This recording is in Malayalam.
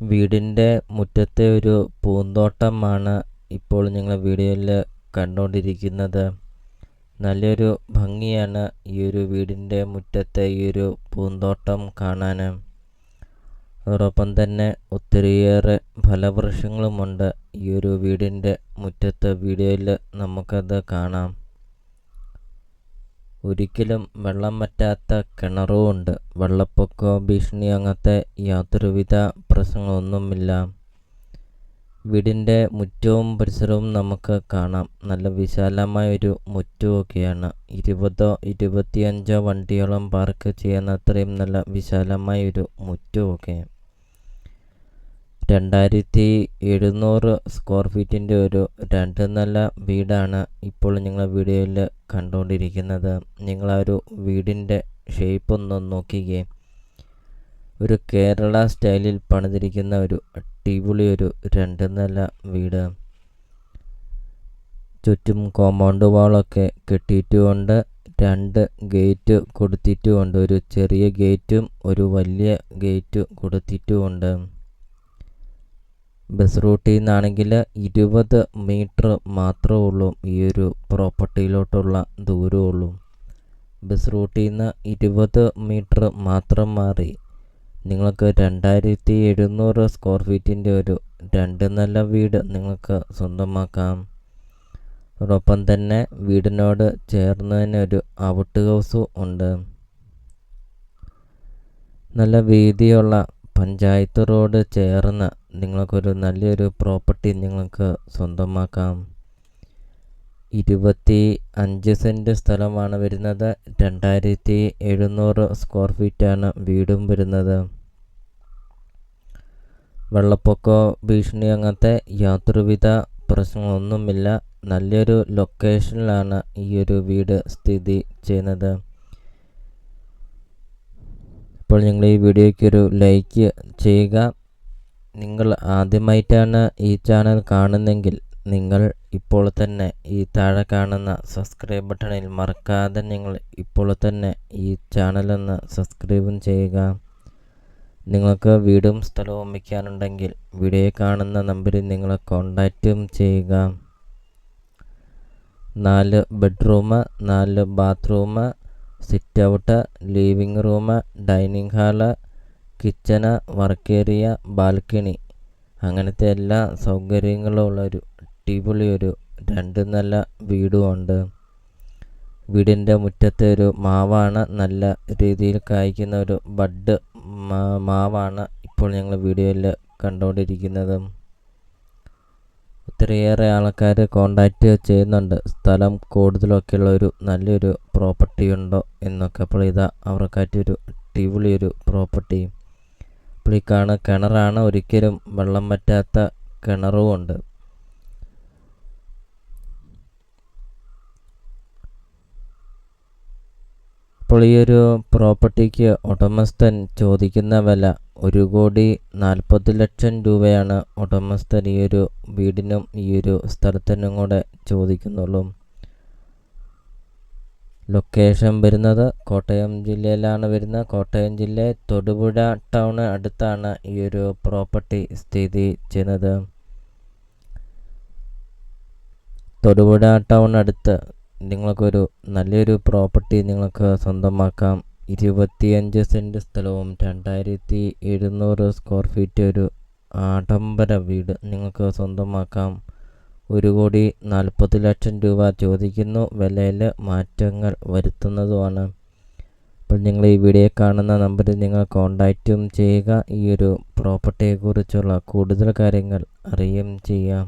വീടിൻ്റെ മുറ്റത്തെ ഒരു പൂന്തോട്ടമാണ് ഇപ്പോൾ നിങ്ങൾ വീഡിയോയിൽ കണ്ടുകൊണ്ടിരിക്കുന്നത്. നല്ലൊരു ഭംഗിയാണ് ഈ ഒരു വീടിൻ്റെ മുറ്റത്തെ ഈ ഒരു പൂന്തോട്ടം കാണാൻ. അതോടൊപ്പം തന്നെ ഒത്തിരിയേറെ ഫലവൃക്ഷങ്ങളുമുണ്ട് ഈ ഒരു വീടിൻ്റെ മുറ്റത്തെ. വീഡിയോയിൽ നമുക്കത് കാണാം. ഒരിക്കലും വെള്ളം വറ്റാത്ത കിണറുമുണ്ട്. വെള്ളപ്പൊക്ക ഭീഷണി അങ്ങനത്തെ യാതൊരുവിധ പ്രശ്നങ്ങളൊന്നുമില്ല. വീടിൻ്റെ മുറ്റവും പരിസരവും നമുക്ക് കാണാം. നല്ല വിശാലമായൊരു മുറ്റമൊക്കെയാണ്. 20-25 വണ്ടിയോളം പാർക്ക് ചെയ്യുന്ന അത്രയും നല്ല വിശാലമായൊരു മുറ്റമൊക്കെ. 2700 സ്ക്വയർ ഫീറ്റിൻ്റെ ഒരു 2 നില വീടാണ് ഇപ്പോൾ നിങ്ങൾ വീഡിയോയിൽ കണ്ടുകൊണ്ടിരിക്കുന്നത്. നിങ്ങൾ ആ ഒരു വീടിൻ്റെ ഷേപ്പ് ഒന്ന് നോക്കിക്കേ. ഒരു കേരള സ്റ്റൈലിൽ പണിതിരിക്കുന്ന ഒരു അടിപൊളി ഒരു 2 നില വീട്. ചുറ്റും കോമ്പൗണ്ട് വാളൊക്കെ കെട്ടിയിട്ടുമുണ്ട്. 2 ഗേറ്റ് കൊടുത്തിട്ടുമുണ്ട്. ഒരു ചെറിയ ഗേറ്റും ഒരു വലിയ ഗേറ്റ് കൊടുത്തിട്ടുമുണ്ട്. ബസ് റൂട്ടിൽ നിന്നാണെങ്കിൽ 20 മീറ്റർ മാത്രമേ ഉള്ളൂ ഈ ഒരു പ്രോപ്പർട്ടിയിലോട്ടുള്ള ദൂരമുള്ളൂ. ബസ് റൂട്ടിൽ നിന്ന് 20 മീറ്റർ മാത്രം മാറി നിങ്ങൾക്ക് 2700 സ്ക്വയർ ഫീറ്റിൻ്റെ ഒരു 2 നില വീട് നിങ്ങൾക്ക് സ്വന്തമാക്കാം. അതോടൊപ്പം തന്നെ വീടിനോട് ചേർന്ന് തന്നെ ഒരു ഔട്ട് ഹൗസും ഉണ്ട്. നല്ല വീതിയുള്ള പഞ്ചായത്ത് റോഡ് ചേർന്ന് നിങ്ങൾക്കൊരു നല്ലൊരു പ്രോപ്പർട്ടി നിങ്ങൾക്ക് സ്വന്തമാക്കാം. 25 സെൻറ്റ് സ്ഥലമാണ് വരുന്നത്. 2700 സ്ക്വയർ ഫീറ്റാണ് വീടും വരുന്നത്. വെള്ളപ്പൊക്ക ഭീഷണി അങ്ങനത്തെ യാതൊരുവിധ പ്രശ്നങ്ങളൊന്നുമില്ല. നല്ലൊരു ലൊക്കേഷനിലാണ് ഈ ഒരു വീട് സ്ഥിതി ചെയ്യുന്നത്. ഇപ്പോൾ നിങ്ങൾ ഈ വീഡിയോയ്ക്ക് ഒരു ലൈക്ക് ചെയ്യുക. നിങ്ങൾ ആദ്യമായിട്ടാണ് ഈ ചാനൽ കാണുന്നതെങ്കിൽ നിങ്ങൾ ഇപ്പോൾ തന്നെ ഈ താഴെ കാണുന്ന സബ്സ്ക്രൈബ് ബട്ടണിൽ മറക്കാതെ നിങ്ങൾ ഇപ്പോൾ തന്നെ ഈ ചാനലൊന്ന് സബ്സ്ക്രൈബും ചെയ്യുക. നിങ്ങൾക്ക് വീടും സ്ഥലവും വയ്ക്കാനുണ്ടെങ്കിൽ വീഡിയോയിൽ കാണുന്ന നമ്പറിൽ നിങ്ങൾ കോൺടാക്റ്റും ചെയ്യുക. 4 bedroom, 4 bathroom, sit out, living room, dining hall, kitchen, work area, balcony അങ്ങനത്തെ എല്ലാ സൗകര്യങ്ങളുള്ള ഒരു അടിപൊളി ഒരു 2 നില വീടുമുണ്ട്. വീടിൻ്റെ മുറ്റത്തെ ഒരു മാവാണ്. നല്ല രീതിയിൽ കായ്ക്കുന്ന ഒരു ബഡ് മാവാണ് ഇപ്പോൾ ഞങ്ങൾ വീഡിയോയിൽ കണ്ടുകൊണ്ടിരിക്കുന്നത്. ഒത്തിരിയേറെ ആൾക്കാർ കോണ്ടാക്റ്റ് ചെയ്യുന്നുണ്ട്. സ്ഥലം കൂടുതലൊക്കെയുള്ള ഒരു നല്ലൊരു പ്രോപ്പർട്ടി ഉണ്ടോ എന്നൊക്കെ. അപ്പോൾ ഇതാ അവർക്കായിട്ടൊരു അടിപൊളിയൊരു പ്രോപ്പർട്ടി. അപ്പോൾ ഈ കിണറാണ്. ഒരിക്കലും വെള്ളം വറ്റാത്ത കിണറുമുണ്ട്. അപ്പോൾ ഈ ഒരു പ്രോപ്പർട്ടിക്ക് ഉടമസ്ഥൻ ചോദിക്കുന്ന വില 1,40,00,000 രൂപയാണ് ഉടമസ്ഥൻ ഈ ഒരു വീടിനും ഈ ഒരു സ്ഥലത്തിനും കൂടെ ചോദിക്കുന്നുള്ളൂ. ലൊക്കേഷൻ വരുന്നത് കോട്ടയം ജില്ലയിലാണ് വരുന്നത്. കോട്ടയം ജില്ല തൊടുപുഴ ടൗണ് അടുത്താണ് ഈ ഒരു പ്രോപ്പർട്ടി സ്ഥിതി ചെയ്യുന്നത്. തൊടുപുഴ ടൗൺ അടുത്ത് നിങ്ങൾക്കൊരു നല്ലൊരു പ്രോപ്പർട്ടി നിങ്ങൾക്ക് സ്വന്തമാക്കാം. 25 സെൻറ്റ് സ്ഥലവും 2700 സ്ക്വയർ ഫീറ്റ് ഒരു ആഡംബര വീട് നിങ്ങൾക്ക് സ്വന്തമാക്കാം. 1,40,00,000 രൂപ ചോദിക്കുന്നു. വിലയിൽ മാറ്റങ്ങൾ വരുത്തുന്നതുമാണ്. അപ്പോൾ നിങ്ങൾ ഈ വീഡിയോ കാണുന്ന നമ്പറിൽ നിങ്ങൾ കോൺടാക്റ്റും ചെയ്യുക. ഈ ഒരു പ്രോപ്പർട്ടിയെക്കുറിച്ചുള്ള കൂടുതൽ കാര്യങ്ങൾ അറിയുകയും ചെയ്യാം.